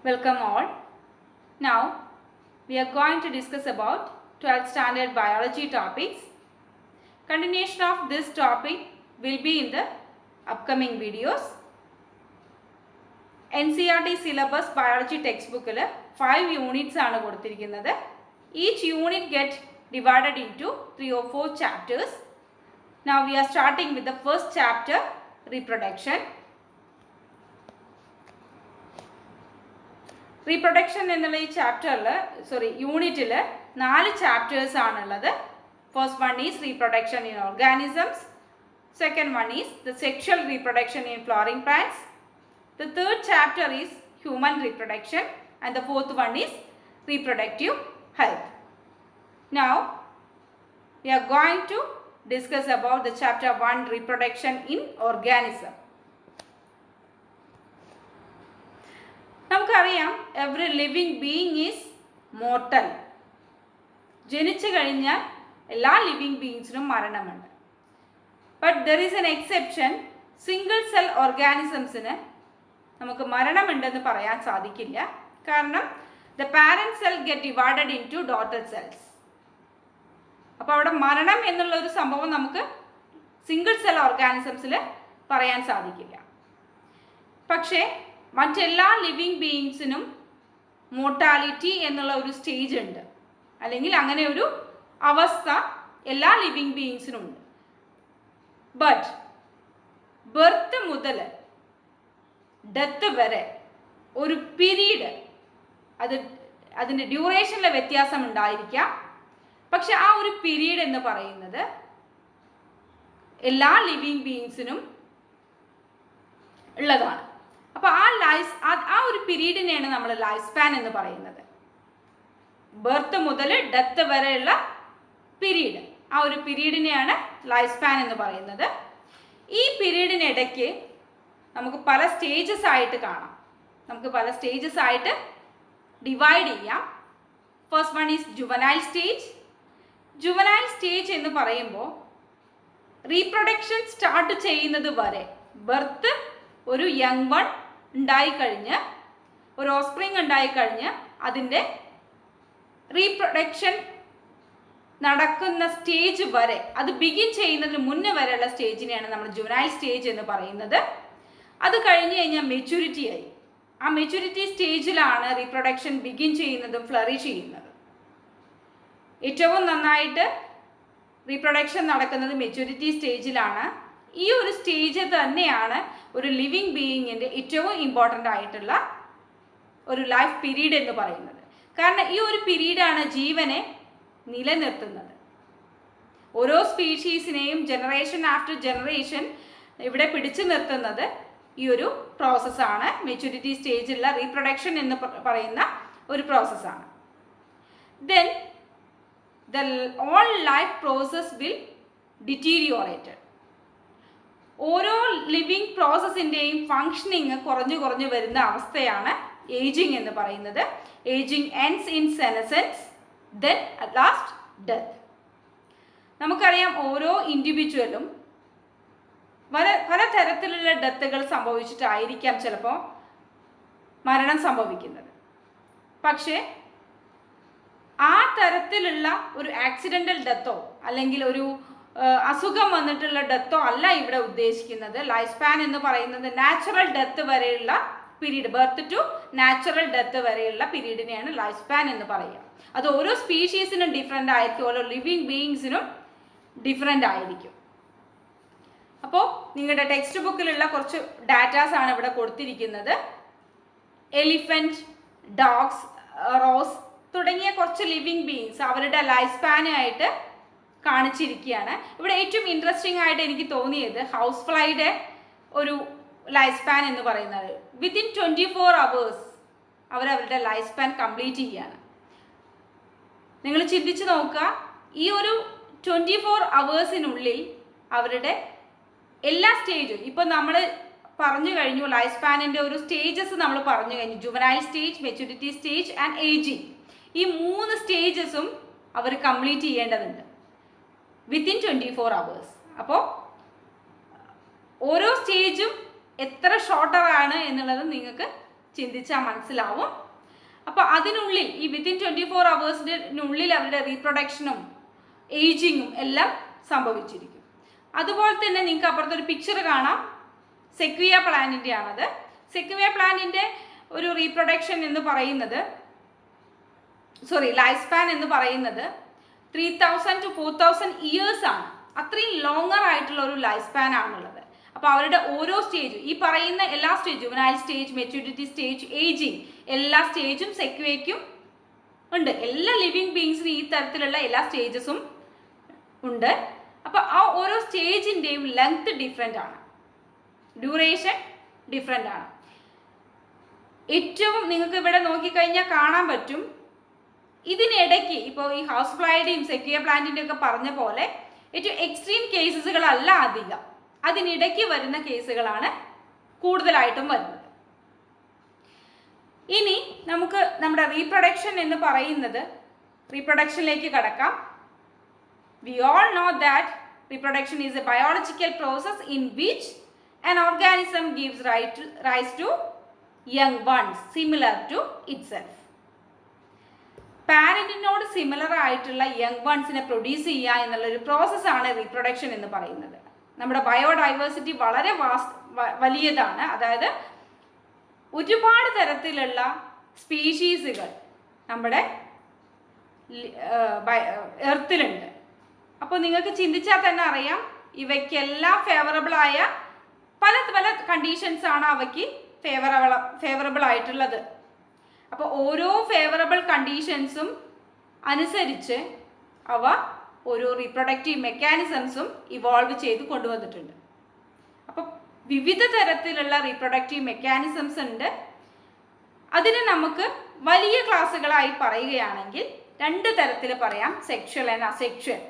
Welcome all. Now we are going to discuss about 12th standard biology topics. Continuation of this topic will be in the upcoming videos. NCERT syllabus biology textbook 5 units ആണ് കൊടുത്തിരിക്കുന്നത്. Each unit get divided into 3 or 4 chapters. Now we are starting with the first chapter, reproduction. Reproduction എന്നുള്ള ഈ യൂണിറ്റിൽ 4 chapters ആണുള്ളത്. First one is reproduction in organisms. Second one is the sexual reproduction in flowering plants. The third chapter is human reproduction and the fourth one is reproductive health. Now we are going to discuss about the chapter 1, reproduction in organism. നമുക്കറിയാം every living being is mortal. ജനിച്ചു കഴിഞ്ഞാൽ എല്ലാ living ബീയിങ്സിനും മരണമുണ്ട്. But there is an exception. Single cell ഓർഗാനിസംസിന് നമുക്ക് മരണമുണ്ടെന്ന് പറയാൻ സാധിക്കില്ല. കാരണം the parent cell get divided into daughter cells. അപ്പോൾ അവിടെ മരണം എന്നുള്ള ഒരു സംഭവം നമുക്ക് സിംഗിൾ സെൽ ഓർഗാനിസംസിൽ പറയാൻ സാധിക്കില്ല. പക്ഷേ മറ്റെല്ലാ ലിവിങ് ബീയിങ്സിനും മോർട്ടാലിറ്റി എന്നുള്ള ഒരു സ്റ്റേജ് ഉണ്ട്, അല്ലെങ്കിൽ അങ്ങനെ ഒരു അവസ്ഥ എല്ലാ ലിവിങ് ബീയിങ്സിനും ഉണ്ട്. ബട്ട് ബർത്ത് മുതൽ ഡെത്ത് വരെ ഒരു പീരീഡ്, അതിൻ്റെ ഡ്യൂറേഷനിലെ വ്യത്യാസം ഉണ്ടായിരിക്കാം. പക്ഷെ ആ ഒരു പീരീഡ് എന്ന് പറയുന്നത് എല്ലാ ലിവിങ് ബീയിങ്സിനും ഉള്ളതാണ്. അപ്പോൾ ആ ഒരു പീരീഡിനെയാണ് നമ്മൾ ലൈഫ് സ്പാൻ എന്ന് പറയുന്നത്. ബർത്ത് മുതൽ ഡെത്ത് വരെയുള്ള പീരീഡ്, ആ ഒരു പീരീഡിനെയാണ് ലൈഫ് സ്പാൻ എന്ന് പറയുന്നത്. ഈ പീരീഡിനിടയ്ക്ക് നമുക്ക് പല സ്റ്റേജസ് ആയിട്ട് കാണാം, നമുക്ക് പല സ്റ്റേജസ് ആയിട്ട് ഡിവൈഡ് ചെയ്യാം. First one is juvenile stage. Juvenile stage എന്ന് പറയുമ്പോൾ റീപ്രൊഡക്ഷൻ സ്റ്റാർട്ട് ചെയ്യുന്നത് വരെ, ബർത്ത് ഒരു യങ് വൺ ഉണ്ടായിക്കഴിഞ്ഞ്, ഒരു ഓസ്പ്രിങ് ഉണ്ടായിക്കഴിഞ്ഞ് അതിൻ്റെ റീപ്രൊഡക്ഷൻ നടക്കുന്ന സ്റ്റേജ് വരെ, അത് ബിഗിൻ ചെയ്യുന്നതിന് മുന്നേ വരെയുള്ള സ്റ്റേജിനെയാണ് നമ്മൾ ജുവനൈൽ സ്റ്റേജ് എന്ന് പറയുന്നത്. അത് കഴിഞ്ഞ് കഴിഞ്ഞാൽ മെച്യൂരിറ്റി ആയി. ആ മെച്യൂരിറ്റി സ്റ്റേജിലാണ് റീപ്രൊഡക്ഷൻ ബിഗിൻ ചെയ്യുന്നതും ഫ്ലറിഷ് ചെയ്യുന്നതും. ഏറ്റവും നന്നായിട്ട് റീപ്രൊഡക്ഷൻ നടക്കുന്നത് മെച്യൂരിറ്റി സ്റ്റേജിലാണ്. ഈ ഒരു സ്റ്റേജ് തന്നെയാണ് ഒരു ലിവിങ് ബീയിങ്ങിൻ്റെ ഏറ്റവും ഇമ്പോർട്ടൻ്റ് ആയിട്ടുള്ള ഒരു ലൈഫ് പീരീഡ് എന്ന് പറയുന്നത്. കാരണം ഈ ഒരു പീരീഡാണ് ജീവനെ നിലനിർത്തുന്നത്. ഓരോ സ്പീഷീസിനെയും ജനറേഷൻ ആഫ്റ്റർ ജനറേഷൻ ഇവിടെ പിടിച്ചു നിർത്തുന്നത് ഈ ഒരു പ്രോസസ്സാണ്. മെച്യൂരിറ്റി സ്റ്റേജിലുള്ള റീപ്രൊഡക്ഷൻ എന്ന് പറയുന്ന ഒരു പ്രോസസ്സാണ്. Then the all life process will deteriorated. ഓരോ ലിവിങ് പ്രോസസ്സിൻ്റെയും ഫങ്ഷനിങ് കുറഞ്ഞു വരുന്ന അവസ്ഥയാണ് ഏജിങ് എന്ന് പറയുന്നത്. Ageing ends in senescence, then at last death. നമുക്കറിയാം ഓരോ ഇൻഡിവിജ്വലും പലതരത്തിലുള്ള ഡെത്തുകൾ സംഭവിച്ചിട്ടായിരിക്കാം ചിലപ്പോൾ മരണം സംഭവിക്കുന്നത്. പക്ഷേ ആ തരത്തിലുള്ള ഒരു ആക്സിഡൻ്റൽ ഡെത്തോ അല്ലെങ്കിൽ ഒരു അസുഖം വന്നിട്ടുള്ള ഡെത്തോ അല്ല ഇവിടെ ഉദ്ദേശിക്കുന്നത്. ലൈഫ് സ്പാൻ എന്ന് പറയുന്നത് നാച്ചുറൽ ഡെത്ത് വരെയുള്ള period, birth to natural death വരെയുള്ള പീരീഡിനെയാണ് ലൈഫ് സ്പാൻ എന്ന് പറയുക. അത് ഓരോ സ്പീഷീസിനും ഡിഫറെൻ്റ് ആയിരിക്കും, ഓരോ ലിവിങ് ബീയിങ്സിനും ഡിഫറെൻ്റ് ആയിരിക്കും. അപ്പോൾ നിങ്ങളുടെ ടെക്സ്റ്റ് ബുക്കിലുള്ള കുറച്ച് ഡാറ്റാസ് ആണ് ഇവിടെ കൊടുത്തിരിക്കുന്നത്. എലിഫൻറ്റ്, ഡോഗ്സ്, റോസ് തുടങ്ങിയ കുറച്ച് ലിവിങ് ബീയിങ്സ് അവരുടെ ലൈഫ് സ്പാനായിട്ട് കാണിച്ചിരിക്കുകയാണ്. ഇവിടെ ഏറ്റവും ഇൻട്രസ്റ്റിംഗ് ആയിട്ട് എനിക്ക് തോന്നിയത് ഹൗസ് ഫ്ലൈയുടെ ഒരു ലൈഫ് സ്പാൻ എന്ന് പറയുന്നത് വിത്തിൻ 24 hours അവരവരുടെ ലൈഫ് സ്പാൻ കംപ്ലീറ്റ് ചെയ്യുകയാണ്. നിങ്ങൾ ചിന്തിച്ച് നോക്കുക, ഈ ഒരു 24 hours അവരുടെ എല്ലാ സ്റ്റേജും, ഇപ്പോൾ നമ്മൾ പറഞ്ഞു കഴിഞ്ഞു ലൈഫ് സ്പാനിൻ്റെ ഒരു സ്റ്റേജസ് നമ്മൾ പറഞ്ഞു കഴിഞ്ഞു. Juvenile stage, maturity stage and ageing. ഈ 3 സ്റ്റേജസും അവർ കംപ്ലീറ്റ് ചെയ്യേണ്ടതുണ്ട് വിത്തിൻ 24 hours. അപ്പോൾ ഓരോ സ്റ്റേജും എത്ര ഷോർട്ടർ ആണ് എന്നുള്ളത് നിങ്ങൾക്ക് ചിന്തിച്ചാൽ മനസ്സിലാവും. അപ്പോൾ അതിനുള്ളിൽ ഈ വിത്തിൻ 24 hours അവരുടെ റീപ്രൊഡക്ഷനും ഏജിങ്ങും എല്ലാം സംഭവിച്ചിരിക്കും. അതുപോലെ തന്നെ നിങ്ങൾക്ക് അപ്പുറത്തൊരു പിക്ചർ കാണാം, സെക്വിയ പ്ലാന്റിൻ്റെ ആണത്. സെക്വിയ പ്ലാന്റിൻ്റെ ഒരു റീപ്രൊഡക്ഷൻ എന്ന് പറയുന്നത് ലൈഫ് സ്പാൻ എന്ന് പറയുന്നത് 3000 to 4000 ഇയേഴ്സ് ആണ്. അത്രയും ലോങ്ങർ ആയിട്ടുള്ള ഒരു ലൈഫ് സ്പാൻ ആണുള്ളത്. അപ്പോൾ അവരുടെ ഓരോ സ്റ്റേജും, ഈ പറയുന്ന എല്ലാ സ്റ്റേജും, juvenile stage, maturity stage, ageing, എല്ലാ സ്റ്റേജും സെക്വേക്കും ഉണ്ട്. എല്ലാ ലിവിങ് ബീങ്സിനും ഈ തരത്തിലുള്ള എല്ലാ സ്റ്റേജസും ഉണ്ട്. അപ്പോൾ ആ ഓരോ സ്റ്റേജിൻ്റെയും ലെങ്ത് ഡിഫറെൻ്റ് ആണ്, ഡ്യൂറേഷൻ ഡിഫറെൻ്റ് ആണ്. ഏറ്റവും നിങ്ങൾക്ക് ഇവിടെ നോക്കിക്കഴിഞ്ഞാൽ കാണാൻ പറ്റും, ഇതിനിടയ്ക്ക് ഇപ്പോൾ ഈ ഹൗസ് ഫ്ലൈയുടെയും സെക്വിയ പ്ലാന്റിൻ്റെ ഒക്കെ പറഞ്ഞ പോലെ ഏറ്റവും എക്സ്ട്രീം കേസസുകളല്ല അധികം, അതിനിടയ്ക്ക് വരുന്ന കേസുകളാണ് കൂടുതലായിട്ടും വരുന്നത്. ഇനി നമുക്ക് നമ്മുടെ റീപ്രൊഡക്ഷൻ എന്ന് പറയുന്നത്, റീപ്രൊഡക്ഷനിലേക്ക് കടക്കാം. We all know that reproduction is A biological process in which an organism gives rise to young ones similar to itself. പാരന്റിനോട് സിമിലർ ആയിട്ടുള്ള യങ് വൺസിനെ പ്രൊഡ്യൂസ് ചെയ്യുക എന്നുള്ളൊരു പ്രോസസ്സാണ് റീപ്രൊഡക്ഷൻ എന്ന് പറയുന്നത്. നമ്മുടെ ബയോഡൈവേഴ്സിറ്റി വളരെ വലിയതാണ്. അതായത് ഒരുപാട് തരത്തിലുള്ള സ്പീഷീസുകൾ നമ്മുടെ എർത്തിലുണ്ട്. അപ്പോൾ നിങ്ങൾക്ക് ചിന്തിച്ചാൽ തന്നെ അറിയാം, ഇവയ്ക്കെല്ലാം ഫേവറബിളായ പല പല കണ്ടീഷൻസ് ആണ് അവയ്ക്ക് ഫേവറബിൾ ആയിട്ടുള്ളത്. അപ്പോൾ ഓരോ ഫേവറബിൾ കണ്ടീഷൻസും അനുസരിച്ച് അവ ഓരോ റീപ്രൊഡക്റ്റീവ് മെക്കാനിസംസും ഇവോൾവ് ചെയ്ത് കൊണ്ടുവന്നിട്ടുണ്ട്. അപ്പോൾ വിവിധ തരത്തിലുള്ള റീപ്രൊഡക്റ്റീവ് മെക്കാനിസംസ് ഉണ്ട്. അതിന് നമുക്ക് വലിയ ക്ലാസ്സുകളായി പറയുകയാണെങ്കിൽ 2 തരത്തിൽ പറയാം, സെക്ഷൽ ആൻഡ് അസെക്ഷൽ.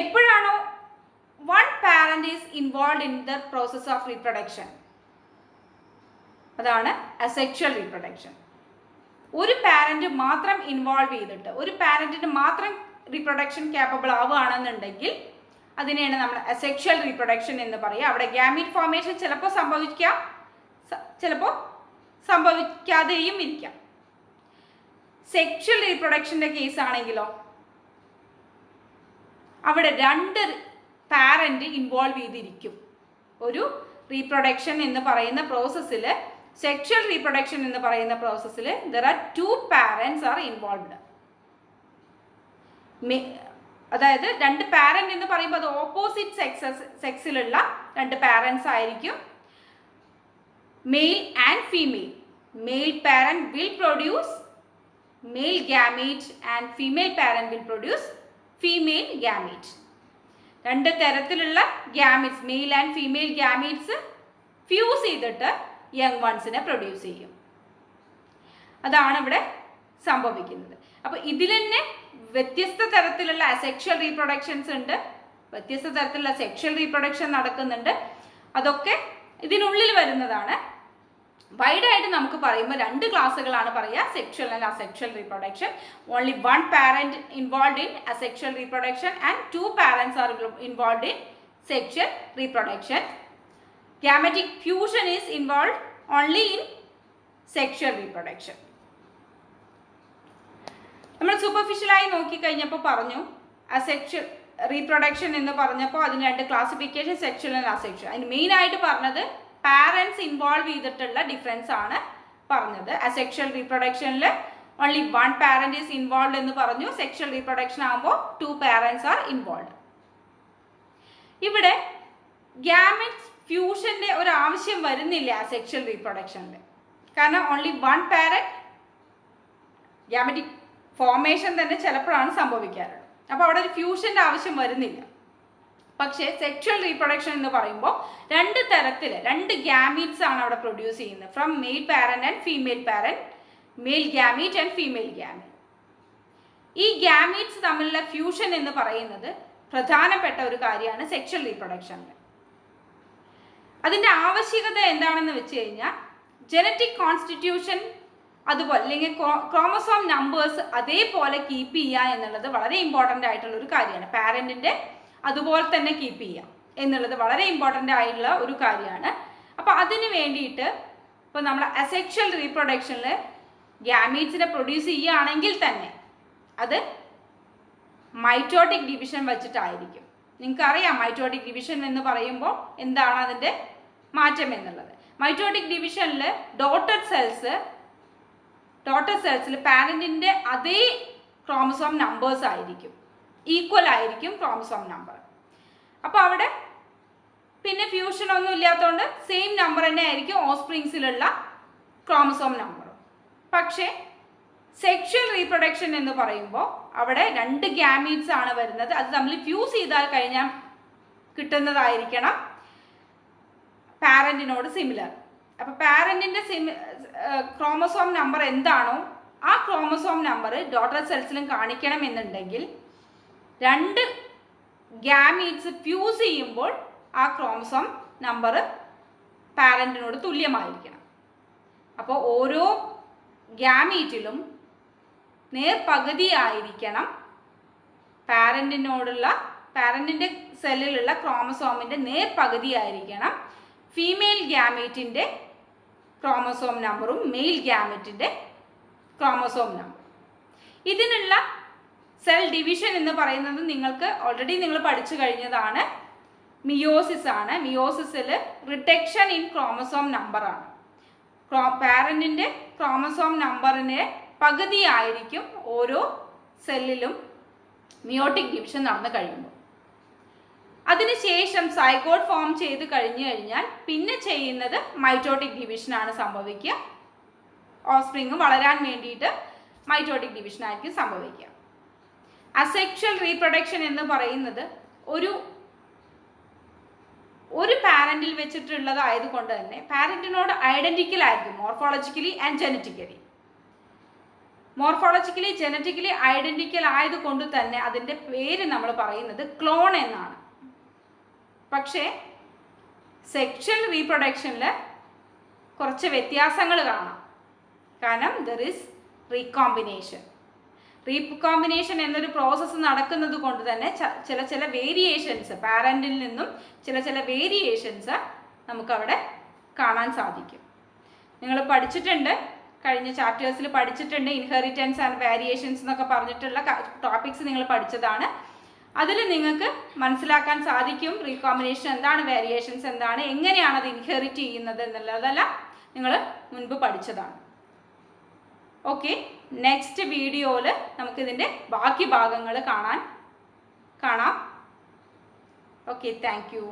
എപ്പോഴാണോ one parent is involved in the process of reproduction, അതാണ് അസെക്ഷൽ റീപ്രൊഡക്ഷൻ. ഒരു പാരന്റ് മാത്രം ഇൻവോൾവ് ചെയ്തിട്ട് ഒരു പാരന്റിന് മാത്രം റീപ്രൊഡക്ഷൻ ക്യാപ്പബിൾ ആവുകയാണെന്നുണ്ടെങ്കിൽ അതിനെയാണ് നമ്മൾ അസെക്ഷൽ റീപ്രൊഡക്ഷൻ എന്ന് പറയുക. അവിടെ ഗ്യാമീറ്റ് ഫോർമേഷൻ ചിലപ്പോൾ സംഭവിക്കാം, ചിലപ്പോൾ സംഭവിക്കാതെയും ഇരിക്കാം. സെക്ഷൽ റീപ്രൊഡക്ഷൻ്റെ കേസ് ആണെങ്കിലോ അവിടെ 2 പാരന്റ് ഇൻവോൾവ് ചെയ്തിരിക്കും. ഒരു റീപ്രൊഡക്ഷൻ എന്ന് പറയുന്ന പ്രോസസ്സിൽ, സെക്ഷൽ റീപ്രൊഡക്ഷൻ എന്ന് പറയുന്ന പ്രോസസ്സിൽ there are 2 parents are involved. അതായത് 2 പാരന്റ് എന്ന് പറയുമ്പോൾ അത് ഓപ്പോസിറ്റ് സെക്സിലുള്ള 2 പാരന്റ്സ് ആയിരിക്കും. Male and female. Male parent will produce male gamete and female parent will produce female gamete. 2 തരത്തിലുള്ള gametes, male and female gametes fuse ചെയ്തിട്ട് യങ് വൺസിനെ produce ചെയ്യും. അതാണ് ഇവിടെ സംഭവിക്കുന്നത്. അപ്പോൾ ഇതിൽ തന്നെ വ്യത്യസ്ത തരത്തിലുള്ള അസെക്ഷൽ റീപ്രൊഡക്ഷൻസ് ഉണ്ട്, വ്യത്യസ്ത തരത്തിലുള്ള സെക്ഷൽ റീപ്രൊഡക്ഷൻ നടക്കുന്നുണ്ട്. അതൊക്കെ ഇതിനുള്ളിൽ വരുന്നതാണ്. വൈഡായിട്ട് നമുക്ക് പറയുമ്പോൾ 2 ക്ലാസ്സുകളാണ് പറയുക, sexual and asexual reproduction. Only 1 parent involved in asexual reproduction and 2 parents are involved in sexual reproduction. Gametic fusion is involved only in sexual reproduction. നമ്മൾ സൂപ്പർഫിഷ്യലായി നോക്കിക്കഴിഞ്ഞപ്പോൾ പറഞ്ഞു അസെക്ഷൽ റീപ്രൊഡക്ഷൻ എന്ന് പറഞ്ഞപ്പോൾ അതിന് 2 ക്ലാസിഫിക്കേഷൻ, സെക്ഷൽ ആൻഡ് അസെക്ഷൽ. അതിന് മെയിനായിട്ട് പറഞ്ഞത് parents involve ചെയ്തിട്ടുള്ള difference ആണ് പറഞ്ഞത്. അസെക്ഷൽ റീപ്രൊഡക്ഷനിൽ ഓൺലി 1 പാരന്റ് ഈസ് ഇൻവോൾവ് എന്ന് പറഞ്ഞു. സെക്ഷൽ റീപ്രൊഡക്ഷൻ ആകുമ്പോൾ 2 പാരന്റ്സ് ആർ ഇൻവോൾവ്. ഇവിടെ ഗ്യാമറ്റ് ഫ്യൂഷന്റെ ഒരു ആവശ്യം വരുന്നില്ല അസെക്ഷൽ റീപ്രൊഡക്ഷനിൽ. കാരണം ഓൺലി 1 പാരന്റ്, ഗ്യാമറ്റിക് ഫോർമേഷൻ തന്നെ ചിലപ്പോഴാണ് സംഭവിക്കാറുള്ളത്. അപ്പോൾ അവിടെ ഒരു ഫ്യൂഷന്റെ ആവശ്യം വരുന്നില്ല. പക്ഷേ സെക്ഷൽ റീപ്രൊഡക്ഷൻ എന്ന് പറയുമ്പോൾ 2 തരത്തിൽ 2 ഗ്യാമീറ്റ്സ് ആണ് അവിടെ പ്രൊഡ്യൂസ് ചെയ്യുന്നത്, from male parent and female parent, male gamete and female gamete. ഈ ഗ്യാമീറ്റ്സ് തമ്മിലുള്ള ഫ്യൂഷൻ എന്ന് പറയുന്നത് പ്രധാനപ്പെട്ട ഒരു കാര്യമാണ് സെക്ഷൽ റീപ്രൊഡക്ഷനിൽ. അതിൻ്റെ ആവശ്യകത എന്താണെന്ന് വെച്ച് കഴിഞ്ഞാൽ ജനറ്റിക് കോൺസ്റ്റിറ്റ്യൂഷൻ അതുപോലെ അല്ലെങ്കിൽ ക്രോമസോം നമ്പേഴ്സ് അതേപോലെ കീപ്പ് ചെയ്യുക എന്നുള്ളത് വളരെ ഇമ്പോർട്ടൻ്റ് ആയിട്ടുള്ള ഒരു കാര്യമാണ്. പാരന്റിൻ്റെ അതുപോലെ തന്നെ കീപ്പ് ചെയ്യുക എന്നുള്ളത് വളരെ ഇമ്പോർട്ടൻ്റ് ആയിട്ടുള്ള ഒരു കാര്യമാണ്. അപ്പോൾ അത് അതിന് വേണ്ടിയിട്ട് ഇപ്പോൾ നമ്മൾ അസെക്ഷൽ റീപ്രൊഡക്ഷനിൽ ഗ്യാമീറ്റ്സിനെ പ്രൊഡ്യൂസ് ചെയ്യുകയാണെങ്കിൽ തന്നെ അത് മൈറ്റോട്ടിക് ഡിവിഷൻ വെച്ചിട്ടായിരിക്കും. നിങ്ങൾക്കറിയാം മൈറ്റോട്ടിക് ഡിവിഷൻ എന്ന് പറയുമ്പോൾ എന്താണ് അതിൻ്റെ മാറ്റം എന്നുള്ളത്. മൈറ്റോട്ടിക് ഡിവിഷനിൽ ഡോട്ടഡ് സെൽസിൽ പാരൻറ്റിൻ്റെ അതേ ക്രോമസോം നമ്പേഴ്സ് ആയിരിക്കും, ഈക്വൽ ആയിരിക്കും ക്രോമസോം നമ്പർ. അപ്പോൾ അവിടെ പിന്നെ ഫ്യൂഷൻ ഒന്നും ഇല്ലാത്തതുകൊണ്ട് സെയിം നമ്പർ തന്നെ ആയിരിക്കും ഓസ്പ്രിങ്സിലുള്ള ക്രോമസോം നമ്പർ. പക്ഷേ സെക്ഷൽ റീപ്രൊഡക്ഷൻ എന്ന് പറയുമ്പോൾ അവിടെ 2 ഗ്യാമീറ്റ്സ് ആണ് വരുന്നത്. അത് തമ്മിൽ ഫ്യൂസ് ചെയ്താൽ കഴിഞ്ഞാൽ കിട്ടുന്നതായിരിക്കണം പാരൻറ്റിനോട് സിമിലർ. അപ്പോൾ പാരൻറ്റിൻ്റെ ക്രോമസോം നമ്പർ എന്താണോ ആ ക്രോമസോം നമ്പർ ഡോട്ടർ സെൽസിലും കാണിക്കണം എന്നുണ്ടെങ്കിൽ 2 ഗ്യാമീറ്റ്സ് ഫ്യൂസ് ചെയ്യുമ്പോൾ ആ ക്രോമസോം നമ്പർ പാരൻറ്റിനോട് തുല്യമായിരിക്കണം. അപ്പോൾ ഓരോ ഗ്യാമീറ്റിലും നേർപകുതിയായിരിക്കണം പാരൻറ്റിൻ്റെ സെല്ലിലുള്ള ക്രോമസോമിൻ്റെ നേർപകുതിയായിരിക്കണം ഫീമെയിൽ ഗ്യാമീറ്റിൻ്റെ ക്രോമസോം നമ്പറും മെയിൽ ഗ്യാമീറ്റിൻ്റെ ക്രോമസോം നമ്പറും. ഇതിനുള്ള സെൽ ഡിവിഷൻ എന്ന് പറയുന്നത് നിങ്ങൾക്ക് ഓൾറെഡി നിങ്ങൾ പഠിച്ചു കഴിഞ്ഞതാണ്. മിയോസിസ് ആണ്. മിയോസിസിൽ റിഡക്ഷൻ ഇൻ ക്രോമസോം നമ്പറാണ്. പാരൻറ്റിൻ്റെ ക്രോമസോം നമ്പറിന് പകുതിയായിരിക്കും ഓരോ സെല്ലിലും മിയോട്ടിക് ഡിവിഷൻ നടന്നു കഴിയുമ്പോൾ. അതിനുശേഷം സൈഗോട്ട് ഫോം ചെയ്ത് കഴിഞ്ഞു കഴിഞ്ഞാൽ പിന്നെ ചെയ്യുന്നത് മൈറ്റോട്ടിക് ഡിവിഷനാണ് സംഭവിക്കുക. ഓസ്പ്രിങ് വളരാൻ വേണ്ടിയിട്ട് മൈറ്റോട്ടിക് ഡിവിഷനായിരിക്കും സംഭവിക്കുക. അസെക്ഷൽ റീപ്രൊഡക്ഷൻ എന്ന് പറയുന്നത് ഒരു പാരന്റിൽ വെച്ചിട്ടുള്ളതായതുകൊണ്ട് തന്നെ പാരന്റിനോട് ഐഡന്റിക്കൽ ആയിരിക്കും morphologically and genetically. Genetically identical ആയതുകൊണ്ട് തന്നെ അതിൻ്റെ പേര് നമ്മൾ പറയുന്നത് ക്ലോൺ എന്നാണ്. പക്ഷേ സെക്ഷൽ റീപ്രൊഡക്ഷനിൽ കുറച്ച് വ്യത്യാസങ്ങൾ കാണാം. കാരണം ദർ ഈസ് റീകോമ്പിനേഷൻ എന്നൊരു പ്രോസസ്സ് നടക്കുന്നത് കൊണ്ട് തന്നെ ചില വേരിയേഷൻസ് പാരന്റിൽ നിന്നും ചില വേരിയേഷൻസ് നമുക്കവിടെ കാണാൻ സാധിക്കും. നിങ്ങൾ പഠിച്ചിട്ടുണ്ട്, കഴിഞ്ഞ ചാപ്റ്റേഴ്സിൽ പഠിച്ചിട്ടുണ്ട്. ഇൻഹെറിറ്റൻസ് ആൻഡ് വേരിയേഷൻസ് എന്നൊക്കെ പറഞ്ഞിട്ടുള്ള ടോപ്പിക്സ് നിങ്ങൾ പഠിച്ചതാണ്. അതിൽ നിങ്ങൾക്ക് മനസ്സിലാക്കാൻ സാധിക്കും റീകോമ്പിനേഷൻ എന്താണ്, വേരിയേഷൻസ് എന്താണ്, എങ്ങനെയാണ് അത് ഇൻഹെറിറ്റ് ചെയ്യുന്നത് എന്നുള്ളതെല്ലാം നിങ്ങൾ മുൻപ് പഠിച്ചതാണ്. ഓക്കെ, നെക്സ്റ്റ് വീഡിയോയിൽ നമുക്കിതിൻ്റെ ബാക്കി ഭാഗങ്ങൾ കാണാം. Okay, thank you.